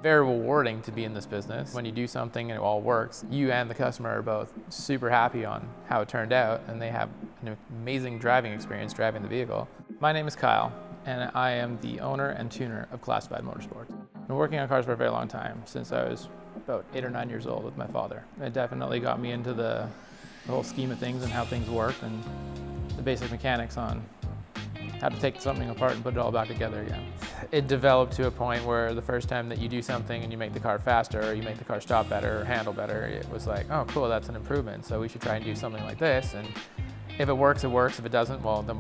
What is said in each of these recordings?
Very rewarding to be in this business. When you do something and it all works, you and the customer are both super happy on how it turned out, and they have an amazing driving experience driving the vehicle. My name is Kyle, and I am the owner and tuner of Classified Motorsports. I've been working on cars for a very long time, since I was about 8 or 9 years old with my father. It definitely got me into the whole scheme of things and how things work and the basic mechanics on how to take something apart and put it all back together again. It developed to a point where the first time that you do something and you make the car faster, or you make the car stop better or handle better, it was like, oh cool, that's an improvement, so we should try and do something like this. And if it works, it works. If it doesn't, well, then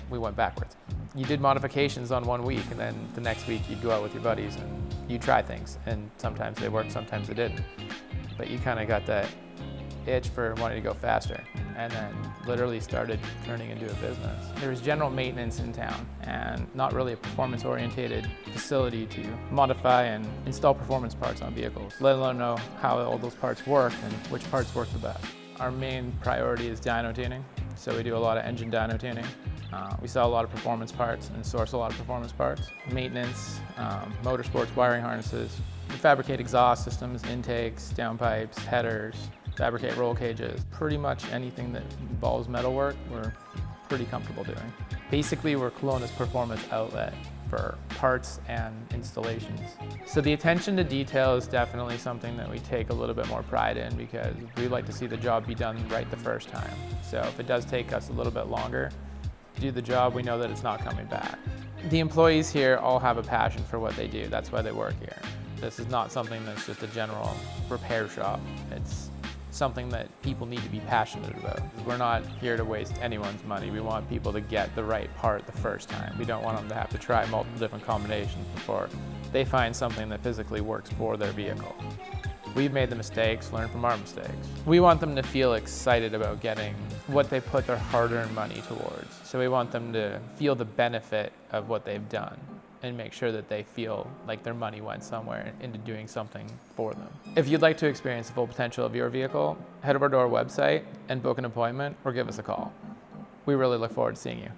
we went backwards. You did modifications on one week, and then the next week you'd go out with your buddies and you try things, and sometimes they worked, sometimes they didn't. But you kind of got that itch for wanting to go faster, and then literally started turning into a business. There was general maintenance in town, and not really a performance-oriented facility to modify and install performance parts on vehicles, let alone know how all those parts work and which parts work the best. Our main priority is dyno tuning, so we do a lot of engine dyno tuning. We sell a lot of performance parts and source a lot of performance parts. Maintenance, motorsports wiring harnesses. We fabricate exhaust systems, intakes, downpipes, headers, fabricate roll cages. Pretty much anything that involves metalwork, we're pretty comfortable doing. Basically, we're Kelowna's performance outlet for parts and installations. So the attention to detail is definitely something that we take a little bit more pride in, because we like to see the job be done right the first time. So if it does take us a little bit longer to do the job, we know that it's not coming back. The employees here all have a passion for what they do. That's why they work here. This is not something that's just a general repair shop. It's something that people need to be passionate about. We're not here to waste anyone's money. We want people to get the right part the first time. We don't want them to have to try multiple different combinations before they find something that physically works for their vehicle. We've made the mistakes, learn from our mistakes. We want them to feel excited about getting what they put their hard-earned money towards. So we want them to feel the benefit of what they've done and make sure that they feel like their money went somewhere into doing something for them. If you'd like to experience the full potential of your vehicle, head over to our website and book an appointment or give us a call. We really look forward to seeing you.